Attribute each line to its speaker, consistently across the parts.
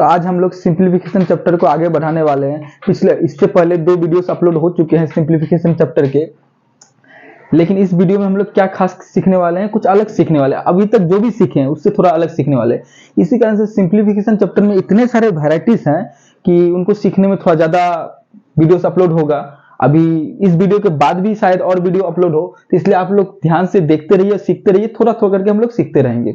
Speaker 1: तो आज हम लोग सिंप्लीफिकेशन चैप्टर को आगे बढ़ाने वाले हैं। इससे पहले 2 वीडियोस अपलोड हो चुके हैं सिंप्लीफिकेशन चैप्टर के, लेकिन इस वीडियो में हम लोग क्या खास सीखने वाले हैं, कुछ अलग सीखने वाले हैं। अभी तक जो भी सीखे हैं उससे थोड़ा अलग सीखने वाले हैं। इसी कारण से सिंप्लीफिकेशन चैप्टर में इतने सारे वैरायटीज हैं कि उनको सीखने में थोड़ा ज्यादा वीडियोस अपलोड होगा। अभी इस वीडियो के बाद भी शायद और वीडियो अपलोड हो, तो इसलिए आप लोग ध्यान से देखते रहिए, सीखते रहिए, थोड़ा थोड़ा करके हम लोग सीखते रहेंगे।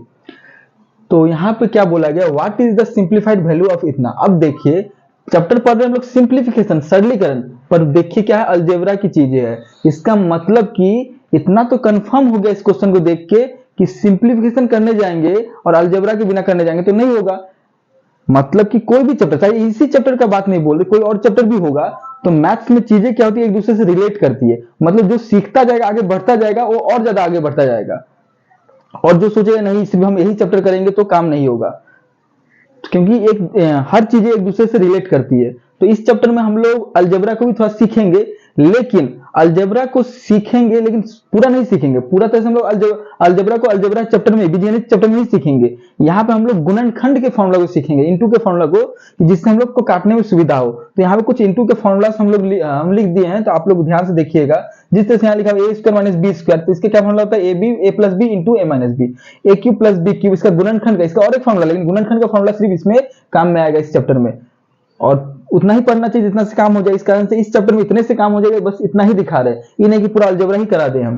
Speaker 1: तो यहाँ पे क्या बोला गया, what is the simplified value of इतना। अब देखिए चैप्टर पढ़ रहे हैं हम लोग सिंप्लीफिकेशन, सरलीकरण, पर देखिए क्या है, अलजेब्रा की चीजें है। इसका मतलब कि इतना तो कंफर्म हो गया इस क्वेश्चन को देख के कि सिंप्लीफिकेशन करने जाएंगे और अलजेब्रा के बिना करने जाएंगे तो नहीं होगा। मतलब कि कोई भी चैप्टर, चाहे इसी चैप्टर का बात नहीं बोल रहे, कोई और चैप्टर भी होगा, तो मैथ्स में चीजें क्या होती है, एक दूसरे से रिलेट करती है। मतलब जो सीखता जाएगा, आगे बढ़ता जाएगा, वो और ज्यादा आगे बढ़ता जाएगा। और जो सोचेगा नहीं सिर्फ हम यही चैप्टर करेंगे तो काम नहीं होगा, क्योंकि हर चीजें एक दूसरे से रिलेट करती है। तो इस चैप्टर में हम लोग अलजेब्रा को भी थोड़ा सीखेंगे, लेकिन अलजेब्रा को सीखेंगे लेकिन पूरा नहीं सीखेंगे। पूरा तरह से हम लोग अलजेब्रा को अलजेब्रा चैप्टर में, बीजगणित चैप्टर में नहीं सीखेंगे। यहाँ पे हम लोग गुणनखंड के फॉर्मूला को सीखेंगे, इनटू के फॉर्मूला को, जिससे हम लोग को काटने में सुविधा हो। तो यहाँ पे कुछ इनटू के फॉर्मूला हम लिख दिए हैं, तो आप लोग ध्यान से देखिएगा। जिस तरह से यहाँ लिखा है a² माइनस बी स्क्वायर, तो इसके क्या फॉर्मूला होता है, a plus B into a minus B, a cube plus B cube. इसका गुणनखंड का, इसका और एक फॉर्मूला, लेकिन गुणनखंड का फॉर्मूला सिर्फ इसमें काम में आएगा इस चैप्टर में, और उतना ही पढ़ना चाहिए जितना से काम हो जाए। इस कारण से इस चैप्टर में इतने से काम हो जाएगा, बस इतना ही दिखा रहे हैं, ये नहीं कि पूरा अलजेब्रा ही करा दे हम।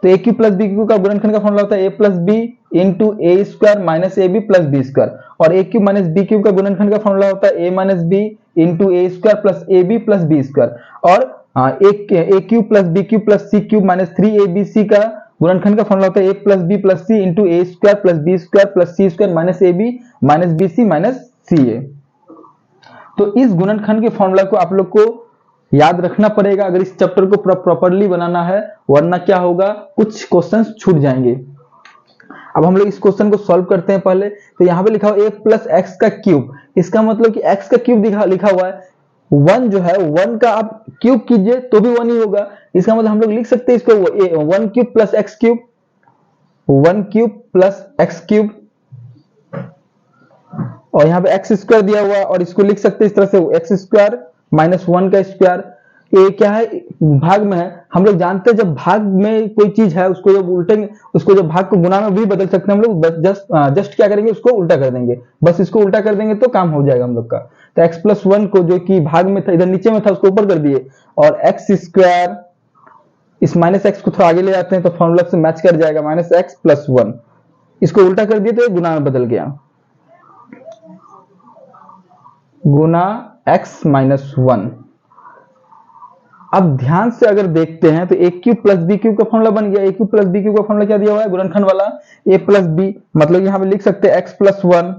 Speaker 1: तो a cube plus B cube का गुणनखंड का फॉर्मूला होता है a plus B into A square minus A B plus B square, और a cube minus B cube का गुणनखंड का फॉर्मूला होता है a minus B into A square plus A B plus B square, और a cube plus B cube plus C cube minus 3abc का गुणनखंड का फॉर्मूला होता है a plus B plus C into A square plus B square plus C square minus A B minus B C minus C A. तो इस गुणनखंड के formula को आप लोग को याद रखना पड़ेगा अगर इस चैप्टर को प्रॉपर्ली बनाना है, वरना क्या होगा, कुछ क्वेश्चंस छूट जाएंगे। अब हम लोग इस क्वेश्चन को सॉल्व करते हैं पहले। तो यहाँ पे लिखा हुआ a प्लस एक्स का क्यूब, इसका मतलब कि x का क्यूब लिखा हुआ है। 1 जो है, 1 का आप क्यूब कीजिए तो भी 1 ही होगा। इसका मतलब हम लोग लिख सकते हैं इसको 1 cube plus x cube, 1 cube plus x cube, और यहाँ पे एक्स स्क्वायर दिया हुआ, और इसको लिख सकते हैं इस तरह से एक्स स्क्वायर माइनस 1 का स्क्वायर। ये क्या है, भाग में है। हम लोग जानते हैं जब भाग में कोई चीज है, उसको जब उल्टेंगे, उसको जब भाग को गुणा में भी बदल सकते हैं हम लोग। जस्ट क्या करेंगे, उसको उल्टा कर देंगे, बस इसको उल्टा कर देंगे तो काम हो जाएगा हम लोग का। तो एक्स प्लस 1 को, जो कि भाग में था, इधर नीचे में था, उसको ऊपर कर दिए, और एक्स स्क्वायर, इस माइनस एक्स को थोड़ा आगे ले जाते हैं तो फॉर्मूला से मैच कर जाएगा, माइनस एक्स प्लस 1, इसको उल्टा कर दिए तो गुणा में बदल गया, गुना x माइनस 1। अब ध्यान से अगर देखते हैं तो a cube plus B cube का फॉर्मूला बन गया। a cube plus B cube का फॉर्मूला क्या दिया हुआ है, गुणनखंड वाला, a प्लस बी, मतलब यहाँ पे लिख सकते हैं x प्लस 1,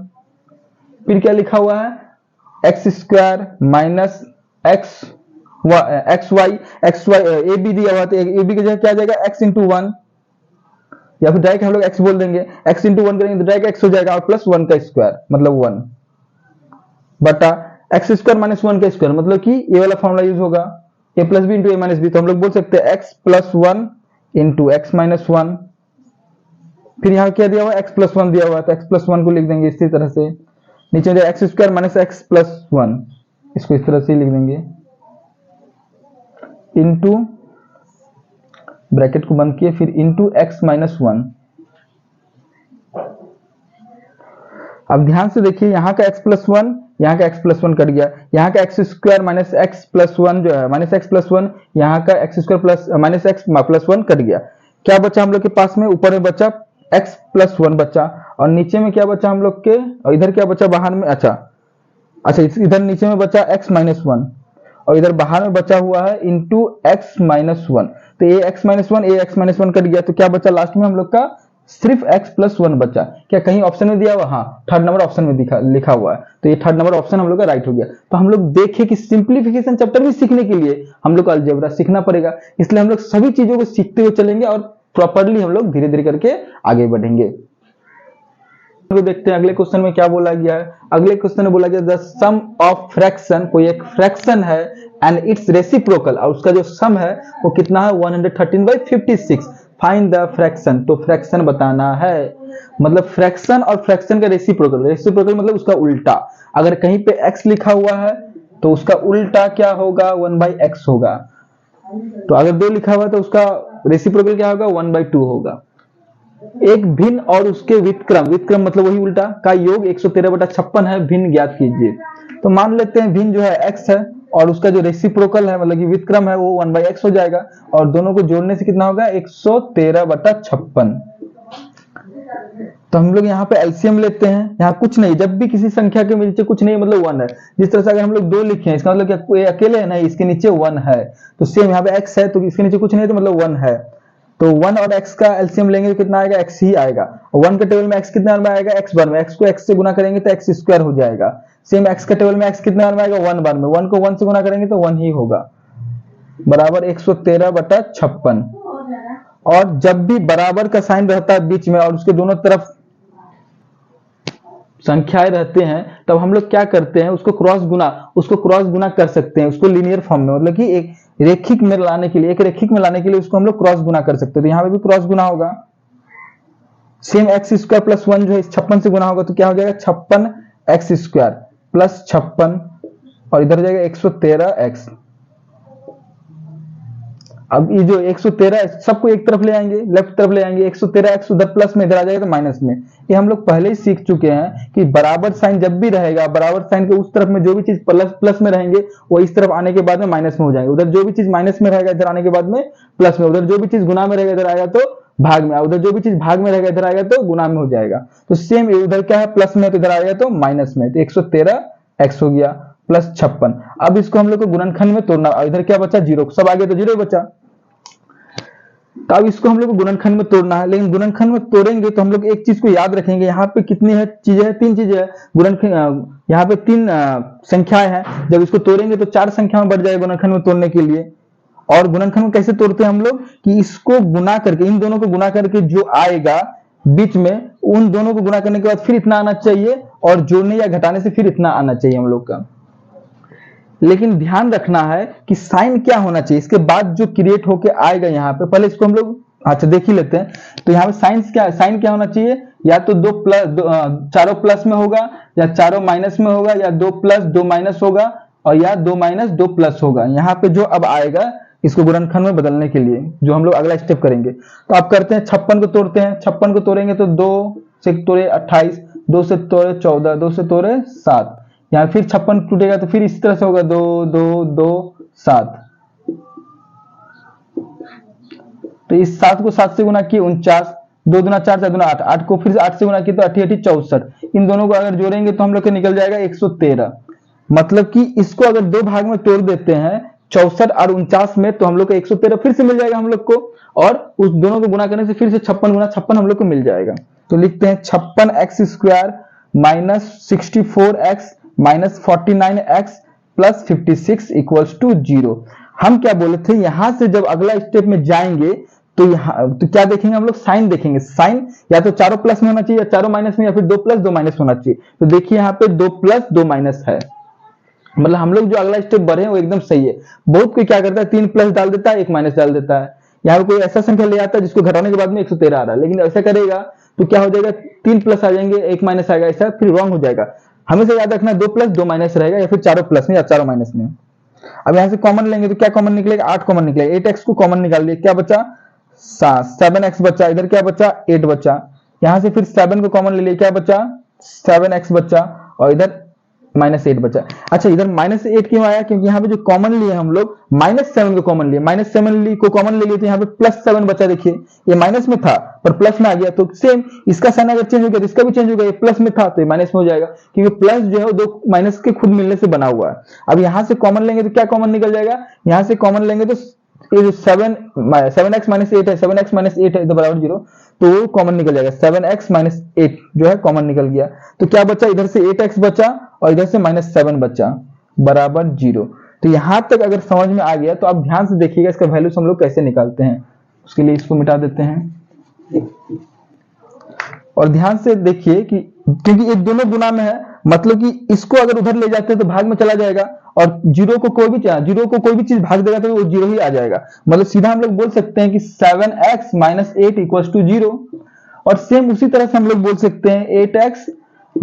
Speaker 1: फिर क्या लिखा हुआ है, X square minus X Y A B दिया हुआ, तो ए बी की जगह क्या आ जाएगा, x इंटू 1, या फिर डायरेक्ट हम लोग x बोल देंगे, x इंटू 1 करेंगे तो डायरेक्ट x हो जाएगा, और प्लस 1 का स्क्वायर मतलब 1 बटा एक्स स्क्वायर माइनस 1 का स्क्वायर, मतलब कि ये वाला फॉर्मूला यूज होगा, a plus B into a minus b. तो हम लोग बोल सकते हैं x plus 1 into x minus 1, फिर यहाँ क्या दिया हुआ है, x प्लस 1 दिया हुआ है, तो x प्लस 1 को लिख देंगे इसी तरह से, नीचे में x square minus x plus 1, इसको इस तरह से लिख देंगे, इंटू ब्रैकेट को बंद किए, फिर इंटू एक्स माइनस 1। अब ध्यान से देखिए, यहाँ का x प्लस 1, यहाँ का x प्लस 1 कट गया, यहाँ का x square minus x plus 1 जो है, माइनस एक्स प्लस 1, यहाँ का x square plus minus x plus 1 cut गया। क्या बचा हम लोग के पास में, ऊपर में बचा x प्लस 1 बचा, और नीचे में क्या बचा हम लोग के, और इधर क्या बचा बाहर में, अच्छा इधर नीचे में बचा x माइनस 1, और इधर बाहर में बचा हुआ है इंटू एक्स माइनस 1। तो ये x माइनस 1, ये x माइनस 1 कट गया, तो क्या बचा लास्ट में हम लोग का, सिर्फ x प्लस 1 बचा। क्या कहीं ऑप्शन में दिया हुआ, हाँ थर्ड नंबर ऑप्शन में लिखा हुआ है, तो ये थर्ड नंबर ऑप्शन हम लोग का राइट हो गया। तो हम लोग देखें कि सिंप्लीफिकेशन चैप्टर भी सीखने के लिए हम लोग को अलजेब्रा सीखना पड़ेगा, इसलिए हम लोग सभी चीजों को सीखते हुए चलेंगे और प्रॉपर्ली हम लोग धीरे धीरे करके आगे बढ़ेंगे। तो देखते हैं अगले क्वेश्चन में क्या बोला गया है। अगले क्वेश्चन में बोला गया द सम ऑफ फ्रैक्शन, कोई एक फ्रैक्शन है एंड इट्स रेसिप्रोकल, और उसका जो सम है वो कितना है, 113/56। फाइंड द फ्रैक्शन, तो फ्रैक्शन बताना है, मतलब फ्रैक्शन और फ्रैक्शन का रेसिप्रोकल, रेसिप्रोकल मतलब उसका उल्टा। अगर कहीं पे x लिखा हुआ है तो उसका उल्टा क्या होगा, 1/x होगा। तो अगर 2 लिखा हुआ है तो उसका रेसिप्रोकल क्या होगा, 1/2 होगा। एक भिन्न और उसके व्युत्क्रम मतलब वही उल्टा का योग 113/56 है, भिन्न ज्ञात कीजिए। तो मान लेते हैं भिन्न जो है x है और उसका जो रेसिप्रोकल है मतलब कि व्युत्क्रम है वो 1/x हो जाएगा, और दोनों को जोड़ने से कितना होगा, 113/56। तो हम लोग यहाँ पे एलसीएम लेते हैं, यहाँ कुछ नहीं, जब भी किसी संख्या के नीचे कुछ नहीं मतलब 1 है। जिस तरह से अगर हम लोग 2 लिखे हैं इसका मतलब क्या, ये अकेले है ना, इसके नीचे 1 है। तो सेम यहाँ पे x है तो इसके नीचे कुछ नहीं है तो मतलब 1 है। तो 1 और x का एलसीएम लेंगे तो कितना आएगा, x ही आएगा। और 1 के टेबल में x कितने बार में आएगा, x बार में। x को x से गुना करेंगे तो x स्क्वायर हो जाएगा। सेम x के टेबल में x कितने बार में आएगा, 1 बार में। 1 को 1 से गुना करेंगे तो 1 ही होगा, बराबर 113/56। और जब भी बराबर का साइन रहता है बीच में और उसके दोनों तरफ संख्याएं रहते हैं तब हम लोग क्या करते हैं, उसको क्रॉस गुना कर सकते हैं, उसको लीनियर फॉर्म में, मतलब कि एक रेखिक में लाने के लिए उसको हम लोग क्रॉस गुना कर सकते हैं। तो यहाँ पे भी क्रॉस गुना होगा। सेम x² + 1 जो है 56 से गुना होगा तो क्या हो जाएगा, 56x² + 56 और इधर जाएगा 113x। अब ये जो 113 सबको एक तरफ ले आएंगे, लेफ्ट तरफ ले आएंगे, 113x उधर प्लस में, इधर आ जाएगा तो माइनस में। ये हम लोग पहले ही सीख चुके हैं कि बराबर साइन जब भी रहेगा, बराबर साइन के उस तरफ में जो भी चीज प्लस में रहेंगे वो इस तरफ आने के बाद में माइनस में हो जाएंगे। उधर जो भी चीज माइनस में रहेगा इधर आने के बाद में प्लस में, उधर जो भी चीज गुना में रहेगा इधर आएगा तो भाग में, उधर जो भी चीज भाग में रहेगा इधर आएगा तो गुना में हो जाएगा। तो सेम उधर क्या है, प्लस में तो इधर आएगा तो माइनस में। तो 113x हो गया + 56। अब इसको हम लोग को गुणनखंड में तोड़ना, इधर क्या बचा, 0, सब आगे तो 0 बचा। तो अब इसको हम लोग को गुणनखंड में तोड़ना है, लेकिन गुणनखंड में तोड़ेंगे तो हम लोग एक चीज को याद रखेंगे, यहाँ पे कितनी है चीजें है, 3 चीजें है। गुणनखंड यहाँ पे 3 संख्याएं हैं, जब इसको तोड़ेंगे तो 4 संख्या में बढ़ जाएगा गुणनखंड में तोड़ने के लिए। और गुणनखंड में कैसे तोड़ते हैं हम लोग, कि इसको गुना करके, इन दोनों को गुना करके जो आएगा बीच में, उन दोनों को गुना करने के बाद फिर इतना आना चाहिए, और जोड़ने या घटाने से फिर इतना आना चाहिए हम लोग का। लेकिन ध्यान रखना है कि साइन क्या होना चाहिए इसके बाद जो क्रिएट होके आएगा यहाँ पे, पहले इसको हम लोग अच्छा देख ही लेते हैं। तो यहाँ पे साइन क्या होना चाहिए, या तो चारों प्लस में होगा, या चारों माइनस में होगा, या 2 + 2 माइनस होगा, और या 2 - 2 प्लस होगा। यहाँ पे जो अब आएगा इसको गुणनखंड में बदलने के लिए जो हम लोग अगला स्टेप करेंगे। तो आप करते हैं 56 को तोड़ते हैं। 56 को तोड़ेंगे तो 2 से तोड़े 28, 2 से तोड़े 14, 2 से तोड़े 7, यहाँ फिर 56 टूटेगा तो फिर इस तरह से होगा 2 2 2 7। तो इस 7 को 7 से गुना किए 49, 2 दूना 4, 4 दूना 8, 8 को फिर 8 से गुना किए तो 8 8 64। इन दोनों को अगर जोड़ेंगे तो हम लोग को निकल जाएगा 113। मतलब कि इसको अगर 2 भाग में तोड़ देते हैं 64 और 49 में, तो हम लोग को 113 फिर से मिल जाएगा हम लोग को, और उस दोनों को गुना करने से फिर से 56 गुना 56 हम लोग को मिल जाएगा। तो लिखते हैं 56x² - 64x - 49x + 56 = 0। हम क्या बोले थे, यहां से जब अगला स्टेप में जाएंगे तो यहाँ तो क्या देखेंगे हम लोग, साइन देखेंगे। साइन या तो चारों प्लस में होना चाहिए, या चारों माइनस में, या फिर 2 + 2 माइनस होना चाहिए। तो देखिए यहाँ पे 2 + 2 माइनस है, मतलब हम लोग जो अगला स्टेप बढ़े हैं वो एकदम सही है। बहुत कोई क्या करता है, 3 प्लस डाल देता है, 1 माइनस डाल देता है। यहाँ पे कोई ऐसा संख्या ले आता है जिसको घटाने के बाद में 113 आ रहा है, लेकिन ऐसा करेगा तो क्या हो जाएगा, 3 प्लस आ जाएंगे, 1 माइनस आएगा, ऐसा फिर रॉन्ग हो जाएगा। हमेशा याद रखना 2 + 2 माइनस रहेगा, या फिर चारों प्लस में या चारों माइनस में। अब यहाँ से कॉमन लेंगे तो क्या कॉमन निकलेगा, 8 कॉमन निकलेगा। 8x को कॉमन निकाल लिया, क्या बचा 7x बचा, इधर क्या बचा 8 बचा। यहाँ से फिर 7 को कॉमन ले लिया, क्या बचा 7x बचा, और इधर -8 बचा। अच्छा इधर -8 क्यों आया, क्योंकि यहाँ पे जो कॉमन लिए हम लोग -7 को कॉमन लिए, -7 को कॉमन ले लिए तो यहाँ पे +7 बचा। देखिए ये माइनस में था पर प्लस में आ गया, तो सेम इसका साइन अगर चेंज हो गया तो इसका भी चेंज हो गया। ये प्लस में था तो ये माइनस में हो जाएगा, क्योंकि प्लस जो है वो 2 माइनस के खुद मिलने से बना हुआ है। अब यहाँ से कॉमन लेंगे तो क्या कॉमन निकल जाएगा, यहाँ से कॉमन लेंगे तो ये जो 7x - 8 है, 7x - 8 है तो बराबर 0, तो वो कॉमन निकल जाएगा। 7x - 8 जो है कॉमन निकल गया, तो क्या बचा, इधर से 8x बचा और इधर से -7 बचा, बराबर 0। तो यहां तक अगर समझ में आ गया तो आप ध्यान से देखिएगा इसका वैल्यूज हम लोग कैसे निकालते हैं। उसके लिए इसको मिटा देते हैं, और ध्यान से देखिए कि क्योंकि ये दोनों गुना में है, मतलब कि इसको अगर उधर ले जाते हैं तो भाग में चला जाएगा, और 0 को कोई भी चीज भाग देगा तो वो 0 ही आ जाएगा। मतलब सीधा हम लोग बोल सकते हैं कि 7x - 8 = 0। और सेम उसी तरह से हम लोग बोल सकते हैं 8x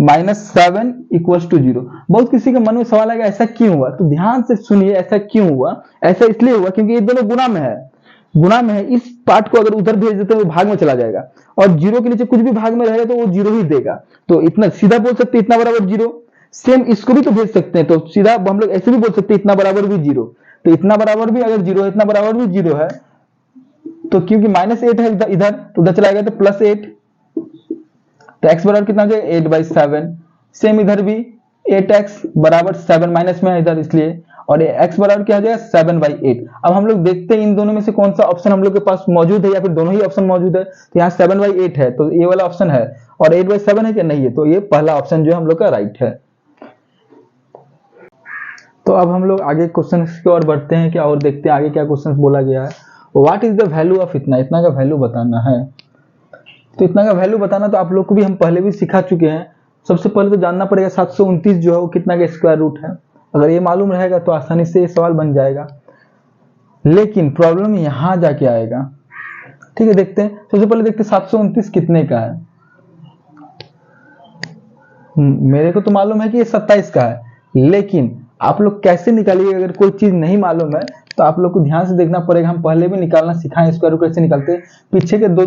Speaker 1: -7 इक्वल्स टू 0। बहुत किसी के मन में सवाल आएगा ऐसा क्यों हुआ, तो ध्यान से सुनिए ऐसा क्यों हुआ। ऐसा इसलिए हुआ क्योंकि ये दोनों गुणा में है, गुणा में है। इस पार्ट को अगर उधर भेज देते हैं वो भाग में चला जाएगा, और 0 के नीचे कुछ भी भाग में रहेगा तो वो 0 ही देगा। तो इतना सीधा बोल सकते हैं इतना बराबर 0। सेम इसको भी तो भेज सकते हैं, तो सीधा हम लोग ऐसे भी बोल सकते हैं इतना बराबर भी 0। तो इतना बराबर भी अगर 0 है, इतना बराबर भी 0 है, तो क्योंकि -8 है इधर तो उधर चला गया तो +8, तो x बराबर कितना हो जाएगा 8/7। सेम इधर भी 8x बराबर 7 माइनस में है इधर इसलिए, और x बराबर क्या हो जाएगा 7/8। अब हम लोग देखते हैं इन दोनों में से कौन सा ऑप्शन हम लोग के पास मौजूद है, या फिर दोनों ही ऑप्शन मौजूद है। तो यहाँ 7/8 है तो ये वाला ऑप्शन है, और 8/7 है क्या, नहीं है, तो ये पहला ऑप्शन जो है हम लोग का राइट है। तो अब हम लोग आगे क्वेश्चन की ओर बढ़ते हैं क्या, और देखते हैं आगे क्या क्वेश्चन बोला गया है। What is the value of इतना, इतना का वैल्यू बताना है। तो इतना का वैल्यू बताना तो आप लोग को भी हम पहले भी सिखा चुके हैं। सबसे पहले तो जानना पड़ेगा 729 जो है वो कितना का स्क्वायर रूट है। अगर ये मालूम रहेगा तो आसानी से ये सवाल बन जाएगा, लेकिन प्रॉब्लम यहाँ जाके आएगा। ठीक है, देखते हैं। सबसे पहले देखते हैं 729 कितने का है। मेरे को तो मालूम है कि ये 27 का है, लेकिन आप लोग कैसे निकालिए, अगर कोई चीज नहीं मालूम है तो आप लोग को ध्यान से देखना पड़ेगा। हम पहले भी निकालना सिखाएं स्क्वायर रूट कैसे निकालते हैं। पीछे से दो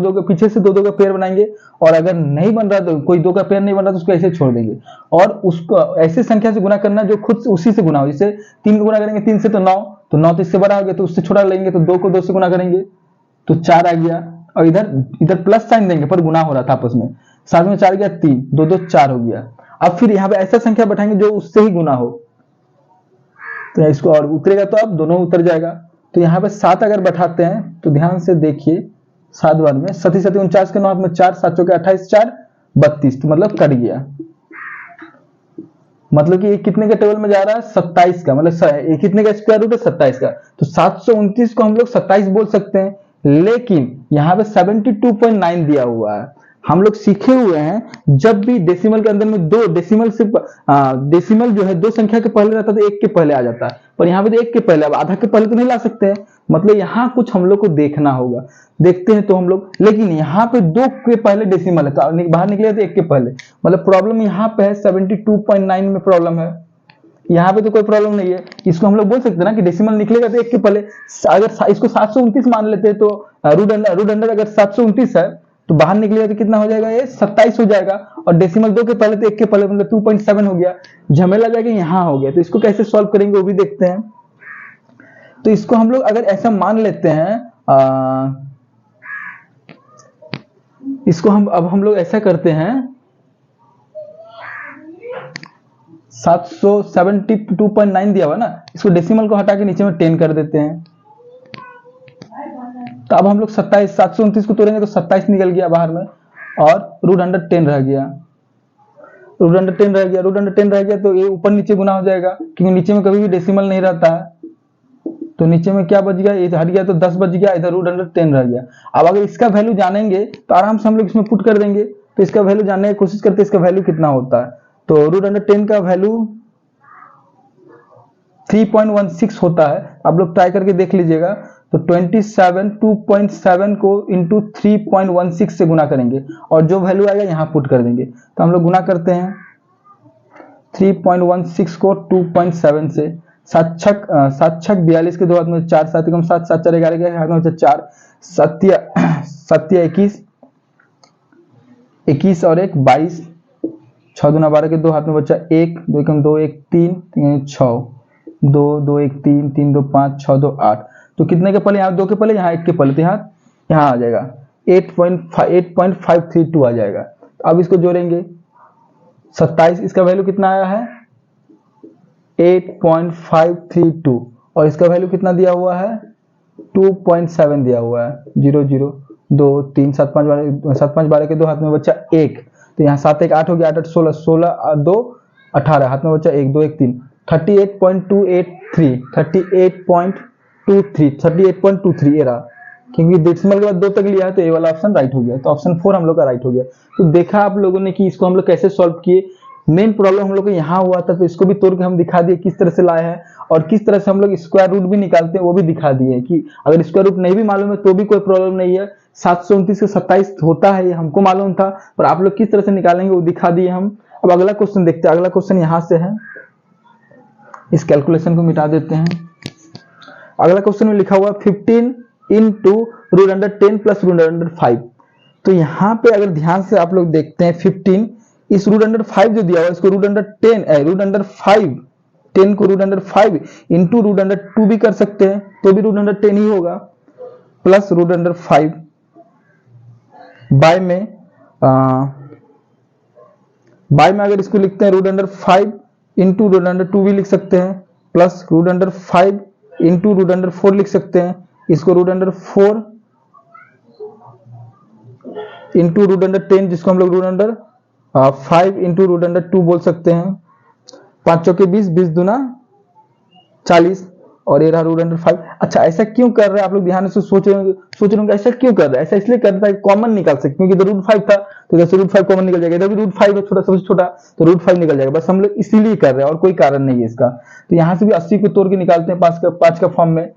Speaker 1: दो का पेयर बनाएंगे, और अगर नहीं बन रहा तो कोई दो का पेयर नहीं बन रहा तो उसको ऐसे छोड़ देंगे, और उसको ऐसी संख्या से गुना करना जो खुद उसी से गुना हो। जैसे 3 गुना करेंगे 3 से तो 9, तो 9 तो इससे बड़ा हो गया, तो उससे छोटा लेंगे, तो 2 को 2 से गुना करेंगे तो 4 आ गया, और इधर प्लस साइन देंगे पर गुना हो रहा था आपस में, 7 में 4 गया 3, 2 2 4 हो गया। अब फिर यहाँ पे ऐसा संख्या बैठाएंगे जो उससे ही गुना हो, तो इसको और उतरेगा तो अब दोनों उतर जाएगा। तो यहाँ पे 7 अगर बैठाते हैं तो ध्यान से देखिए, 7 बार में 7 49 के 9 में 4, 7 चौके 28, 4 32, तो मतलब कट गया। मतलब कि ये कितने के टेबल में जा रहा है 27 का, मतलब ये कितने का स्क्वायर रूट है 27 का। तो 729 को हम लोग 27 बोल सकते हैं, लेकिन यहाँ पे 72.9 दिया हुआ है। हम लोग सीखे हुए हैं जब भी डेसिमल के अंदर में दो डेसिमल से डेसिमल जो है दो संख्या के पहले रहता है तो एक के पहले आ जाता है, पर यहाँ पे तो एक के पहले, अब आधा के पहले तो नहीं ला सकते हैं। मतलब यहाँ कुछ हम लोग को देखना होगा, देखते हैं तो हम लोग, लेकिन यहाँ पे 2 के पहले डेसिमल है तो बाहर निकलेगा तो 1 के पहले, मतलब प्रॉब्लम यहाँ पे है 72.9 में प्रॉब्लम है। यहाँ पे तो कोई प्रॉब्लम नहीं है, इसको हम लोग बोल सकते हैं ना कि डेसिमल निकलेगा तो 1 के पहले। अगर इसको 729 मान लेते हैं तो रूट अंडर अगर 729 है तो बाहर निकलेगा तो कितना हो जाएगा, ये 27 हो जाएगा, और डेसिमल 2 के पहले तो 1 के पहले, मतलब 2.7 हो गया। झमेला जाके यहाँ हो गया, तो इसको कैसे सॉल्व करेंगे वो भी देखते हैं। तो इसको हम लोग अगर ऐसा मान लेते हैं, इसको हम लोग ऐसा करते हैं, 772.9 दिया हुआ ना, इसको डेसिमल को हटा के नीचे में 10 कर देते हैं। तो अब हम लोग 729 को तोड़ेंगे तो 27 निकल गया बाहर में, और रूट अंडर 10 रह गया, रूट अंडर 10 रह गया, रूट अंडर 10 रह गया, तो ये ऊपर नीचे गुना हो जाएगा, क्योंकि नीचे में कभी भी डेसिमल नहीं रहता है। तो नीचे में क्या बच गया, ये हट गया तो 10 बच गया, इधर रूट अंडर 10 रह गया। अब अगर इसका वैल्यू जानेंगे तो आराम से हम लोग इसमें पुट कर देंगे। तो इसका वैल्यू जानने की कोशिश करते हैं, इसका वैल्यू कितना होता है। तो रूट अंडर 10 का वैल्यू 3.16 होता है, आप लोग ट्राई करके देख लीजिएगा। तो 2.7 को इंटू 3.16 से गुना करेंगे, और जो वैल्यू आएगा यहाँ पुट कर देंगे। तो हम लोग गुना करते हैं 3.16 को 2.7 से, 7 छक 42 के 2 हाथ में 4, 7 एकम 7, 7 4 11 के हाथ में 4, 7 21 और 1 22, 6 दूना 12 के 2 हाथ में बचा 1, 2 एकम 2 1 3 6, 2 2 1 3 3 2 5 6 2 8। तो कितने के पहले, यहाँ 2 के पहले, यहाँ 1 के पहले, तो यहाँ आ जाएगा 8.532 आ जाएगा। तो अब इसको जोड़ेंगे 27, इसका वैल्यू कितना आया है 8.532, और इसका वैल्यू कितना दिया हुआ है 2.7 दिया हुआ है। 0 0 2 3 7 5 12 के 2 हाथ में बच्चा 1, तो यहाँ 7 1 8 हो गया, 8 8 16, 16 2 18, हाथ में बच्चा 1 2 1 3, 38.23 ये रहा, क्योंकि डेसिमल के बाद 2 तक लिया है तो ये वाला ऑप्शन राइट हो गया। तो ऑप्शन 4 हम लोग का राइट हो गया। तो देखा आप लोगों ने कि इसको हम लोग कैसे सॉल्व किए। मेन प्रॉब्लम हम लोग को यहाँ हुआ था, तो इसको भी तोड़ के हम दिखा दिए किस तरह से लाए हैं, और किस तरह से हम लोग स्क्वायर रूट भी निकालते हैं वो भी दिखा दिए कि अगर स्क्वायर रूट नहीं भी मालूम है तो भी कोई प्रॉब्लम नहीं है। 729 से 27 होता है ये हमको मालूम था, पर आप लोग किस तरह से निकालेंगे वो दिखा दिए हम। अब अगला क्वेश्चन देखते हैं। अगला क्वेश्चन यहाँ से है, इस कैलकुलेशन को मिटा देते हैं। अगला क्वेश्चन में लिखा हुआ 15 into root under 10 plus root under 5। तो यहाँ पे अगर ध्यान से आप लोग देखते हैं 15, इस रूट अंडर 5 जो दिया हुआ इसको रूट अंडर 10 रूट अंडर 5, 10 को root under 5 into root under 2 भी कर सकते हैं तो भी रूट अंडर 10 ही होगा, प्लस रूट अंडर 5 बाय में अगर इसको लिखते हैं root under 5 into root under 2 भी लिख सकते हैं, plus root under 5 into root under 4 लिख सकते हैं। इसको root under 4 into root under 10 जिसको हम लोग root under 5 into root under 2 बोल सकते हैं। 5 चौके 20, 20 दूना 40 और ये रहा रूट अंडर 5। अच्छा ऐसा क्यों कर रहा है आप लोग ध्यान से सोच रहे होंगे ऐसा क्यों कर रहा है? ऐसा इसलिए कर रहा है कॉमन निकाल सकते, क्योंकि इधर रूट 5 था तो इधर से रूट 5 कॉमन निकल जाएगा, इधर भी रूट 5 है छोटा, सबसे छोटा तो रूट 5 निकल जाएगा। बस हम लोग इसीलिए कर रहे हैं और कोई कारण नहीं है इसका। तो यहाँ से भी 80 को तोड़ के निकालते हैं 5 का फॉर्म में,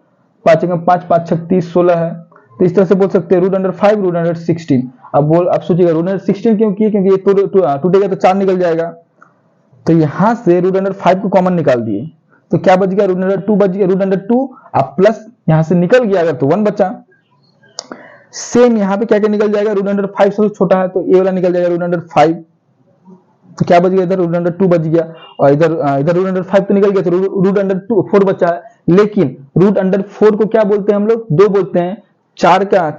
Speaker 1: 5 5 5 36 16 है। तो इस तरह से बोल सकते हैं रूट अंडर 5 रूट अंडर 16। अब सोचिएगा रूट अंडर 16 क्यों किए, क्योंकि ये टूटेगा तो 4 निकल जाएगा। तो यहाँ से रूट अंडर 5 को कॉमन निकाल दिए तो क्या बच गया, रूट अंडर 2 बच गया, रूट अंडर 2 अब प्लस यहाँ से निकल गया अगर तो 1 बचा। सेम यहाँ पे क्या क्या निकल जाएगा, रूट अंडर 5 सबसे छोटा है तो ए वाला निकल जाएगा रूट अंडर 5। तो क्या बच गया, इधर रूट अंडर 2 बच गया और इधर रूट अंडर 5 तो निकल गया, तो रूट अंडर 4 बचा है। लेकिन रूट अंडर 4 को क्या बोलते हैं हम लोग, 2 बोलते हैं। 4 का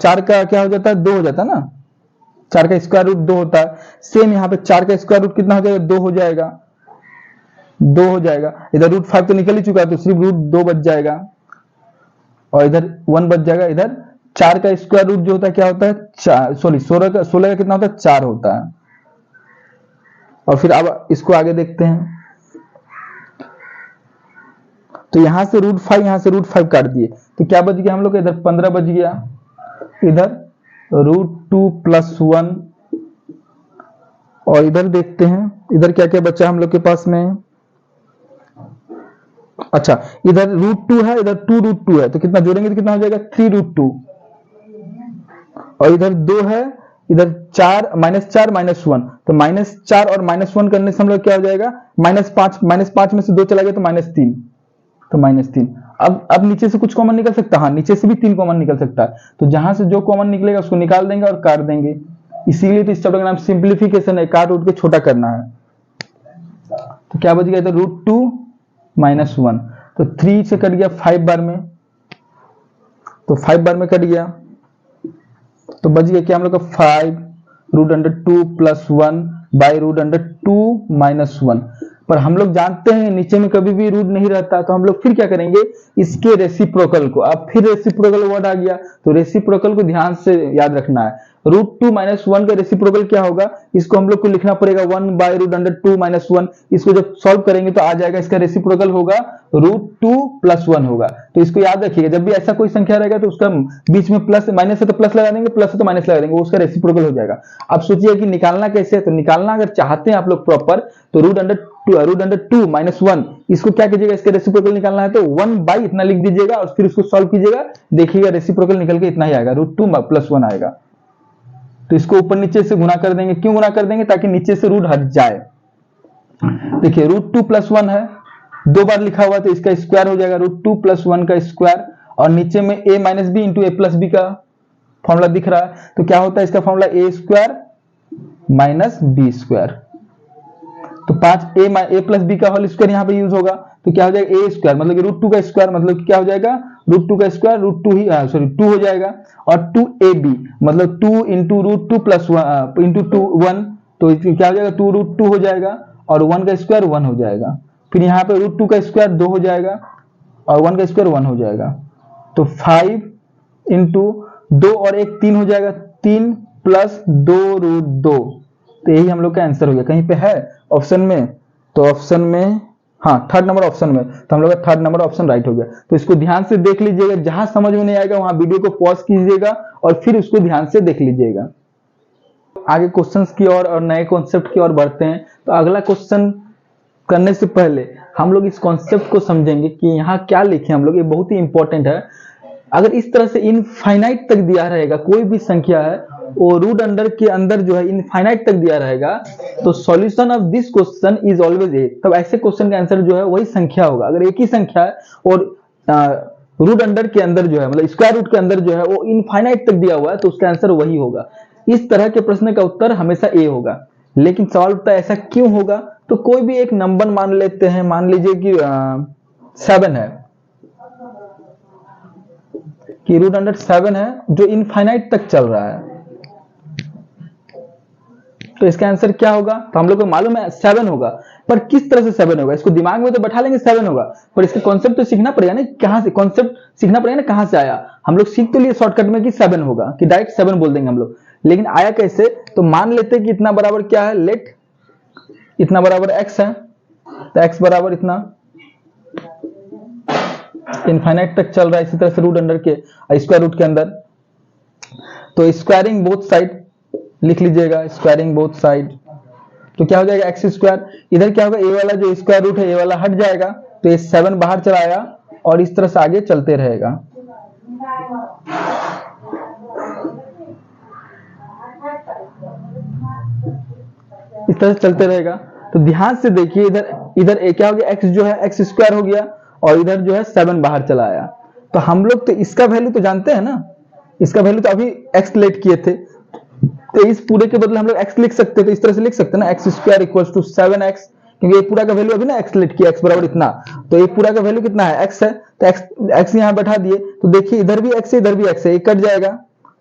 Speaker 1: क्या हो जाता है, 2 हो जाता है ना, 4 का स्क्वायर रूट 2 होता है। सेम यहाँ पे 4 का स्क्वायर रूट कितना हो जाएगा, 2 हो जाएगा, 2 हो जाएगा। इधर रूट 5 तो निकल ही चुका है तो सिर्फ रूट 2 बच जाएगा और इधर 1 बच जाएगा। इधर 4 का स्क्वायर रूट जो होता है क्या होता है, 16 का कितना होता है, 4 होता है। और फिर अब इसको आगे देखते हैं तो यहां से रूट 5 यहां से रूट 5 काट दिए तो क्या बच गया हम लोग, इधर 15 बच गया, इधर रूट 2 प्लस 1 और इधर देखते हैं इधर क्या क्या बचा हम लोग के पास में। अच्छा इधर रूट 2 है, इधर 2 रूट 2 है तो कितना जोड़ेंगे तो कितना हो जाएगा, 3 रूट 2 और इधर 2 है, इधर 4 -4 -1 तो -4 और -1 करने से हम लोग क्या हो जाएगा, -5 में से 2 चला गया तो -3 तो -3। अब नीचे से कुछ कॉमन निकल सकता है, हाँ नीचे से भी 3 कॉमन निकल सकता है। तो जहां से जो कॉमन निकलेगा उसको निकाल देंगे और काट देंगे। इसीलिए तो इस चैप्टर का नाम सिंप्लीफिकेशन है, काट उठ के छोटा करना है। तो क्या बच गया इधर रूट 2 -1 तो 3 से कट गया 5 बार में, तो 5 बार में कट गया तो बच गया क्या हम लोग का 5 root under 2 plus 1 by root under 2 -1। पर हम लोग जानते हैं नीचे में कभी भी रूट नहीं रहता तो हम लोग फिर क्या करेंगे, इसके रेसिप्रोकल को। अब फिर रेसिप्रोकल वर्ड आ गया तो रेसिप्रोकल को ध्यान से याद रखना है। रूट 2 -1 का रेसिप्रोकल क्या होगा, इसको हम लोग को लिखना पड़ेगा 1 बाई रूट अंडर 2 -1। इसको जब सॉल्व करेंगे तो आ जाएगा इसका रेसिप्रोकल होगा रूट 2 प्लस 1 होगा। तो इसको याद रखिएगा, जब भी ऐसा कोई संख्या रहेगा तो उसका बीच में प्लस माइनस है तो प्लस लगा देंगे, प्लस है तो माइनस लगा देंगे, उसका रेसिप्रोकल हो जाएगा। अब सोचिए कि निकालना कैसे है, तो निकालना अगर चाहते हैं आप लोग प्रॉपर तो रूट अंडर 2 -1 इसको क्या कीजिएगा, इसका रेसिप्रोकल निकालना है तो 1 बाई इतना लिख दीजिएगा और फिर उसको सॉल्व कीजिएगा, देखिएगा रेसिप्रोकल निकल के इतना ही आएगा, रूट 2 प्लस 1 आएगा। तो इसको ऊपर नीचे से गुना कर देंगे, क्यों गुना कर देंगे, ताकि नीचे से रूट हट जाए। देखिए रूट 2 प्लस 1 है, 2 बार लिखा हुआ तो इसका स्क्वायर हो जाएगा रूट 2 प्लस 1 का स्क्वायर और नीचे में a minus B into a plus b का फॉर्मूला दिख रहा है। तो क्या होता है इसका formula a square minus b square. तो 5 a प्लस बी का होल स्क्वायर यहाँ पे यूज होगा तो क्या हो जाएगा ए स्क्वायर मतलब कि रूट 2 का स्क्वायर मतलब कि क्या हो जाएगा रूट 2 का स्क्वायर रूट 2 ही 2 हो जाएगा और 2ab मतलब 2 इंटू रूट 2 प्लस 1 इंटू 2 1 तो क्या हो जाएगा 2 रूट 2 हो जाएगा और 1 का स्क्वायर 1 हो जाएगा। फिर यहाँ पे रूट 2 का स्क्वायर 2 हो जाएगा और 1 का स्क्वायर 1 हो जाएगा। तो 5 इंटू 2 और 1 3 हो जाएगा, 3 प्लस 2 रूट 2। तो यही हम लोग का आंसर हो गया। कहीं पे है ऑप्शन में, तो ऑप्शन में हाँ थर्ड नंबर ऑप्शन में, तो हम लोग का थर्ड नंबर ऑप्शन राइट हो गया। तो इसको ध्यान से देख लीजिएगा, जहां समझ में नहीं आएगा वहां वीडियो को पॉज कीजिएगा और फिर उसको ध्यान से देख लीजिएगा। आगे क्वेश्चंस की और नए कॉन्सेप्ट की ओर बढ़ते हैं। तो अगला क्वेश्चन करने से पहले हम लोग इस कॉन्सेप्ट को समझेंगे कि यहाँ क्या लिखे हम लोग, ये बहुत ही इंपॉर्टेंट है। अगर इस तरह से इनफाइनाइट तक दिया रहेगा कोई भी संख्या है वो रूट अंडर के अंदर जो है इनफाइनाइट तक दिया रहेगा, तो solution of this question is always a. तब ऐसे क्वेश्चन का आंसर जो है वही संख्या होगा। अगर एक ही संख्या है और रूट अंडर के अंदर जो है मतलब स्क्वायर रूट के अंदर जो है वो इनफाइनाइट तक दिया हुआ है, तो उसका आंसर वही होगा। इस तरह के प्रश्न का उत्तर हमेशा ए होगा। लेकिन सवाल उठता है ऐसा क्यों होगा? तो कोई भी एक नंबर मान लेते हैं, मान लीजिए कि 7 है, कि रूट अंडर 7 है जो इनफाइनाइट तक चल रहा है, तो इसका आंसर क्या होगा? तो हम लोग को मालूम है 7 होगा, पर किस तरह से 7 होगा इसको दिमाग में तो बैठा लेंगे 7 होगा, पर इसका कॉन्सेप्ट तो सीखना पड़ेगा ना, कहां से कॉन्सेप्ट सीखना पड़ेगा ना, कहां से आया। हम लोग सीख तो लिए शॉर्टकट में कि 7 होगा, कि डायरेक्ट 7 बोल देंगे हम लोग, लेकिन आया कैसे? तो मान लेते हैं कि इतना बराबर क्या है, लेट इतना बराबर x है, तो x बराबर इतना इनफाइनाइट तक चल रहा है। इसी तरह से रूट अंडर के स्क्वायर रूट के अंदर, तो स्क्वायरिंग बोथ साइड लिख लीजिएगा, स्क्वायरिंग बोथ साइड, तो क्या हो जाएगा एक्स स्क्वायर। इधर क्या होगा, ए वाला जो स्क्वायर रूट है ए वाला हट जाएगा, तो ये 7 बाहर चला आया और इस तरह से आगे चलते रहेगा। इस तरह से चलते रहेगा। तो ध्यान से देखिए, इधर क्या हो गया, एक्स जो है एक्स स्क्वायर हो गया और इधर जो है 7 बाहर चला आया। तो हम लोग तो इसका वैल्यू तो जानते हैं ना, इसका वैल्यू तो अभी एक्स लेट किए थे, तो इस पूरे के बदले हम लोग x लिख सकते हैं। तो इस तरह से लिख सकते हैं ना, x square equal to 7x, क्योंकि ये पूरा का वैल्यू अभी ना x लेट किया, x बराबर इतना, तो ये पूरा का वैल्यू कितना है, x है, तो x यहाँ बैठा दिए। तो देखिए इधर भी x है इधर भी x है, ये कट जाएगा,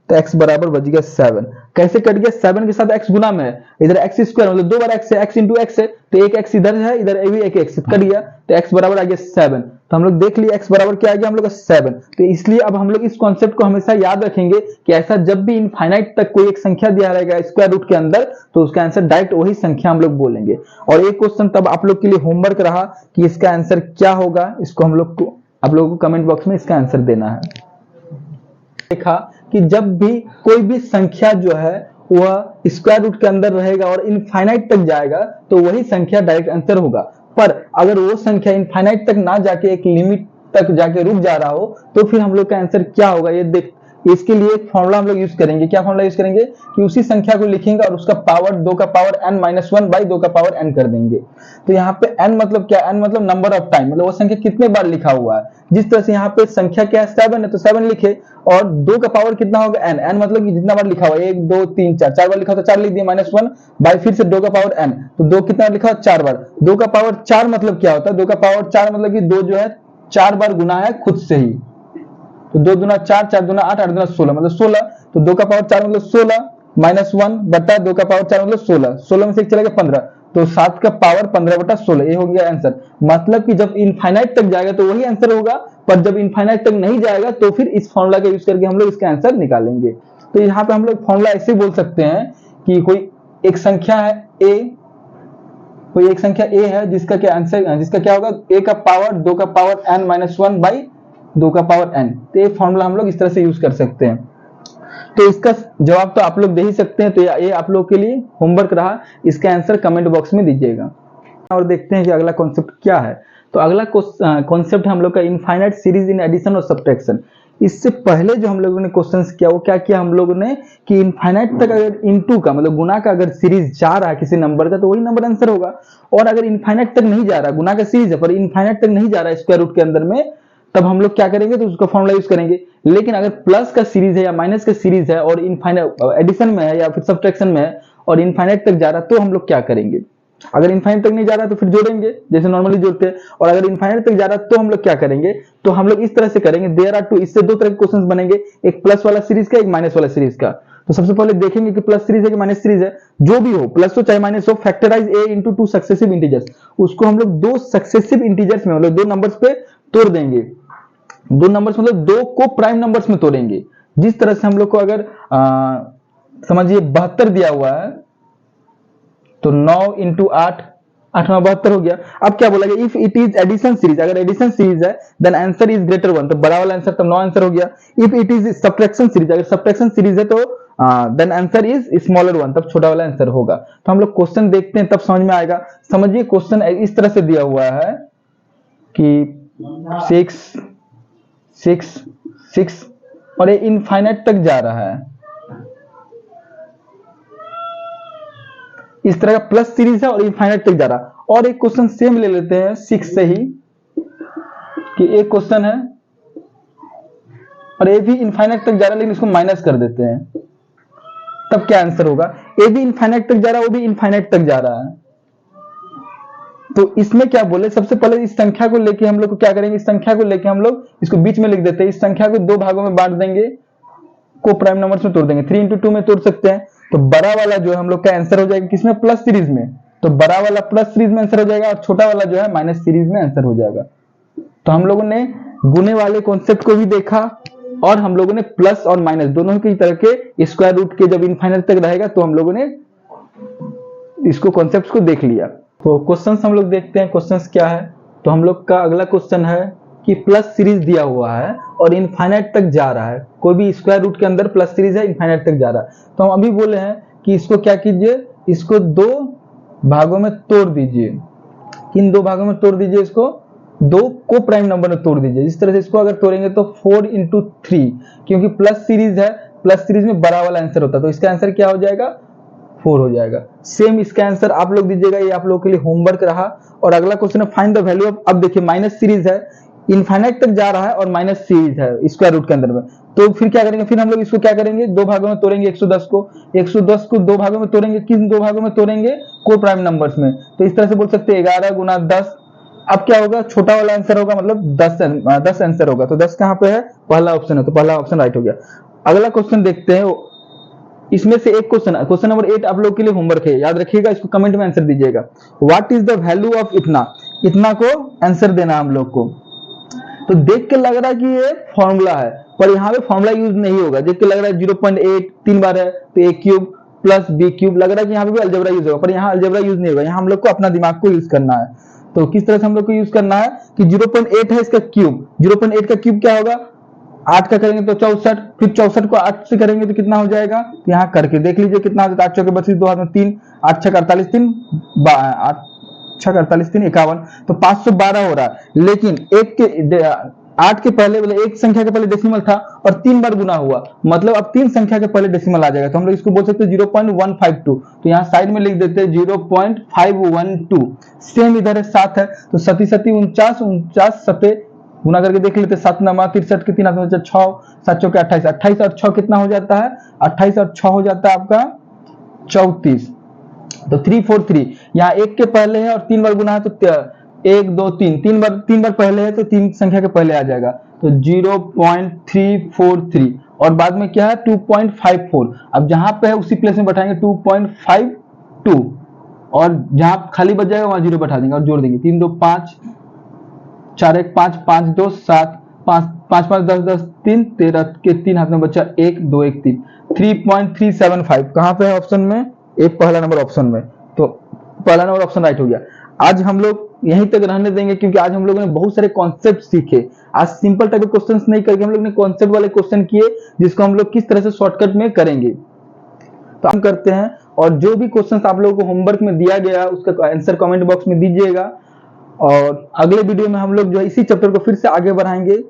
Speaker 1: तो x बराबर बच गया 7। कैसे कट गया? 7 के साथ x गुना में है, इधर x स्क्वायर मतलब 2 बार x है, x इंटू x है, तो एक x इधर है, इधर भी एक x कट गया, तो x बराबर आ गया 7। तो हम लोग देख लिए x बराबर क्या आ गया हम लोग का 7। तो इसलिए अब हम लोग इस कॉन्सेप्ट को हमेशा याद रखेंगे कि ऐसा जब भी इनफाइनाइट तक कोई एक संख्या दिया रहेगा स्क्वायर रूट के अंदर, तो उसका आंसर डायरेक्ट वही संख्या हम लोग बोलेंगे। और एक क्वेश्चन तब आप लोग के लिए होमवर्क रहा कि इसका आंसर क्या होगा, इसको हम लोग को आप लोगों को कमेंट बॉक्स में इसका आंसर देना है। देखा कि जब भी कोई भी संख्या जो है वह स्क्वायर रूट के अंदर रहेगा और इनफाइनाइट तक जाएगा, तो वही संख्या डायरेक्ट आंसर होगा। पर अगर वो संख्या इनफाइनाइट तक ना जाके एक लिमिट तक जाके रुक जा रहा हो, तो फिर हम लोग का आंसर क्या होगा ये देख। इसके लिए एक फॉर्मूला हम लोग यूज करेंगे। क्या फॉर्मूला यूज करेंगे? कि उसी संख्या को लिखेंगे और उसका पावर 2 का पावर n-1 बाई 2 का पावर n कर देंगे। तो यहाँ पे n मतलब क्या? n मतलब नंबर ऑफ टाइम, मतलब वो संख्या कितने बार लिखा हुआ है। जिस तरह से यहाँ पे संख्या क्या है 7 है, तो 7 लिखे, और 2 का पावर कितना होगा n, n मतलब कि जितना बार लिखा हुआ है, 1 2 3 4, 4 बार लिखा हो तो 4 लिख दिया, -1 बाई फिर से 2 का पावर n, तो 2 कितना लिखा हो 4 बार। 2 का पावर 4 मतलब क्या होता है? 2 का पावर 4 मतलब कि 2 जो है 4 बार गुना है खुद से ही, तो 2 दूना 4, 4 दूना 8, 8 दूना 16 मतलब 16। तो 2 का पावर 4 मतलब 16 -1 बटा 2 का पावर 4 मतलब 16, 16 में से 1 चला गया 15, तो 7 का पावर 15 बटा 16, ये हो गया आंसर। मतलब कि जब इनफाइनाइट तक जाएगा तो वही आंसर होगा, पर जब इनफाइनाइट तक नहीं जाएगा तो फिर इस फॉर्मूला का यूज करके हम लोग इसका आंसर निकालेंगे। तो यहाँ पे हम लोग फॉर्मूला ऐसे बोल सकते हैं कि कोई एक संख्या है a, कोई एक संख्या a है जिसका क्या आंसर, जिसका क्या होगा, a का पावर 2 का पावर n-1 बाई 2 का पावर n। तो ये फॉर्मूला हम लोग इस तरह से यूज कर सकते हैं। तो इसका जवाब तो आप लोग दे ही सकते हैं, तो ये आप लोग के लिए होमवर्क रहा, इसका आंसर कमेंट बॉक्स में दीजिएगा। और देखते हैं कि अगला कॉन्सेप्ट क्या है। तो अगला कॉन्सेप्ट है हम लोग का इनफाइनाइट सीरीज इन एडिशन और सब्ट्रैक्शन। इससे पहले जो हम लोगों ने क्वेश्चंस किया वो क्या किया हम लोगों ने कि इनफाइनाइट तक अगर इनटू का मतलब गुना का अगर सीरीज जा रहा है किसी नंबर का, तो वही नंबर आंसर होगा। और अगर इनफाइनाइट तक नहीं जा रहा, गुना का सीरीज है पर इनफाइनाइट तक नहीं जा रहा है स्क्वायर रूट के अंदर में, तब हम लोग क्या करेंगे, तो उसका फॉर्मूला यूज करेंगे। लेकिन अगर प्लस का सीरीज है या माइनस का सीरीज है और इनफाइनाइट एडिशन में है या फिर सब्ट्रैक्शन में है और इनफाइनाइट तक जा रहा है, तो हम लोग क्या करेंगे। अगर इनफाइनाइट तक नहीं जा रहा तो फिर जोड़ेंगे जैसे नॉर्मली जोड़ते हैं, और अगर इनफाइनाइट तक जा रहा है तो हम लोग क्या करेंगे, तो हम लोग इस तरह से करेंगे। देयर आर टू, इससे दो तरह के क्वेश्चंस बनेंगे, एक प्लस वाला सीरीज का, एक माइनस वाला सीरीज का। तो सबसे पहले देखेंगे कि प्लस सीरीज है कि माइनस सीरीज है। जो भी हो, प्लस हो चाहे माइनस हो, factorise a into 2 successive integers, उसको हम लोग 2 सक्सेसिव इंटीजर्स में मतलब 2 नंबर्स पे तोड़ देंगे। 2 नंबर्स मतलब 2 को प्राइम नंबर्स में तोड़ेंगे। जिस तरह से हम लोग को अगर समझिए 72 दिया हुआ है, तो 9 इंटू 8, 8 में 72 हो गया। अब क्या बोला गया, if it is addition series, अगर एडिशन सीरीज है देन आंसर इज ग्रेटर 1, तो बड़ा वाला आंसर, तब 9 आंसर हो गया। If it is subtraction series, अगर सब्ट्रैक्शन सीरीज है तो देन आंसर इज स्मॉलर 1, तब छोटा वाला आंसर होगा। तो हम लोग क्वेश्चन देखते हैं तब समझ में आएगा। समझिए क्वेश्चन इस तरह से दिया हुआ है कि 6 6 6 और ये इनफाइनाइट तक जा रहा है। इस तरह का प्लस सीरीज है और इनफाइनाइट तक जा रहा। और एक क्वेश्चन सेम ले लेते हैं 6 से ही, कि एक क्वेश्चन है और ए भी इनफाइनाइट तक जा रहा है, लेकिन इसको माइनस कर देते हैं, तब क्या आंसर होगा? ए भी इनफाइनाइट तक जा रहा है, वो भी इनफाइनाइट तक जा रहा है। तो इसमें क्या बोले, सबसे पहले इस संख्या को लेके हम लोग को क्या करेंगे, इस संख्या को लेके हम लोग इसको बीच में लिख देते हैं। इस संख्या को दो भागों में बांट देंगे, को प्राइम नंबर्स में तोड़ देंगे। 3 into 2 में तोड़ सकते हैं। तो बड़ा वाला जो है हम लोग का आंसर हो जाएगा किसमें, प्लस सीरीज में। तो बड़ा वाला प्लस सीरीज में आंसर हो जाएगा और छोटा वाला जो है माइनस सीरीज में आंसर हो जाएगा। तो हम लोगों ने गुने वाले कॉन्सेप्ट को भी देखा और हम लोगों ने प्लस और माइनस दोनों की तरह के स्क्वायर रूट के जब इनफाइनाइट तक रहेगा तो हम लोगों ने इसको कॉन्सेप्ट को देख लिया। तो क्वेश्चंस हम लोग देखते हैं, क्वेश्चंस क्या है। तो हम लोग का अगला क्वेश्चन है कि प्लस सीरीज दिया हुआ है और इनफाइनाइट तक जा रहा है, कोई भी स्क्वायर रूट के अंदर प्लस सीरीज है, इनफाइनाइट तक जा रहा है। तो हम अभी बोले हैं कि इसको क्या कीजिए, इसको दो भागों में तोड़ दीजिए। किन दो भागों में तोड़ दीजिए, इसको दो को प्राइम नंबर में तोड़ दीजिए। इस तरह से इसको अगर तोड़ेंगे तो 4 into 3, क्योंकि प्लस सीरीज है, प्लस सीरीज में बड़ा वाला आंसर होता है, तो इसका आंसर क्या हो जाएगा, 4 हो जाएगा। सेम इसका आंसर आप लोग दीजिएगा, ये आप लोगों के लिए होमवर्क रहा। और अगला क्वेश्चन है फाइंड द वैल्यू ऑफ, अब देखिए माइनस सीरीज है, इनफाइनाइट तक जा रहा है और माइनस सीरीज है स्क्वायर रूट के अंदर में। तो फिर क्या करेंगे, फिर हम लोग इसको क्या करेंगे, दो भागों में तोड़ेंगे। 110 को दो भागों में तोड़ेंगे, किन दो भागों में तोड़ेंगे, को प्राइम नंबर्स में। तो इस तरह से बोल सकते हैं 11 गुना 10। अब क्या होगा, छोटा वाला आंसर होगा, मतलब 10 आंसर होगा। तो 10 कहां पे है, पहला ऑप्शन है, तो पहला ऑप्शन राइट हो गया। अगला क्वेश्चन देखते हैं, इसमें से एक क्वेश्चन नंबर 8 आप लोग के लिए होमवर्क है, याद रखिएगा, इसको कमेंट में आंसर दीजिएगा। What is the value of इतना, इतना को आंसर देना हम लोग को। तो देख के लग रहा है कि ये फॉर्मूला है, पर यहाँ पे फॉर्मूला यूज नहीं होगा। देख के लग रहा है 0.8 3 बार है, तो a cube plus b cube, लग रहा है कि यहाँ पे भी अलजेब्रा यूज होगा, पर यहाँ अलजेब्रा यूज नहीं होगा। यहाँ हम लोग को अपना दिमाग को यूज करना है। तो किस तरह से हम लोग को यूज करना है कि 0.8 है इसका क्यूब, 0.8 का क्यूब क्या होगा, 8 का करेंगे तो 64, फिर 64 को 8 से करेंगे तो कितना हो जाएगा, यहाँ करके देख लीजिए कितना हो जाता है। 8 चौके 32, 2 हाथ में 3, 8 छक 48, 3 8 छक 48, 3 51, तो 512 हो रहा है। लेकिन 8 के पहले मतलब एक संख्या के पहले डेसिमल था और 3 बार गुना हुआ, मतलब अब 3 संख्या के पहले डेसिमल आ जाएगा। तो हम लोग इसको बोल सकते हैं 0.152। तो यहाँ साइड में लिख देते हैं 0.512। सेम इधर है 7 है, तो 7 7 49, 49 सते गुना करके देख लेते हैं। 7 9 63 के 3 हाथ में 6, 7 चौके 28, 28 और 6 कितना हो जाता है, 28 और 6 हो जाता है आपका 34। तो 343 यहाँ 1 के पहले है और 3 बार गुना है, तो 1 2 3 तीन बार पहले है, तो 3 संख्या के पहले आ जाएगा। तो 0.343 और बाद में क्या है 2.54। अब जहां पे है उसी प्लेस में बैठाएंगे 2.52 और जहां खाली बच जाएगा वहां 0 बैठा देंगे और जोड़ देंगे। 3 2 5, 4 1 5, 5 2 7, 5 5 5 10 10 3 13 के 3 हाथ में बचा 1 2 1 3, 3.375 कहां पे है ऑप्शन में, एक पहला नंबर ऑप्शन में। तो पहला नंबर ऑप्शन राइट हो गया। आज हम लोग यहीं तक रहने देंगे, क्योंकि आज हम लोगों ने बहुत सारे कॉन्सेप्ट सीखे। आज सिंपल टाइप के क्वेश्चंस नहीं करके हम लोग ने कॉन्सेप्ट वाले क्वेश्चन किए, जिसको हम लोग किस तरह से शॉर्टकट में करेंगे। तो हम करते हैं, और जो भी क्वेश्चंस आप लोगों को होमवर्क में दिया गया उसका आंसर कमेंट बॉक्स में दीजिएगा। और अगले वीडियो में हम लोग जो है इसी चैप्टर को फिर से आगे बढ़ाएंगे।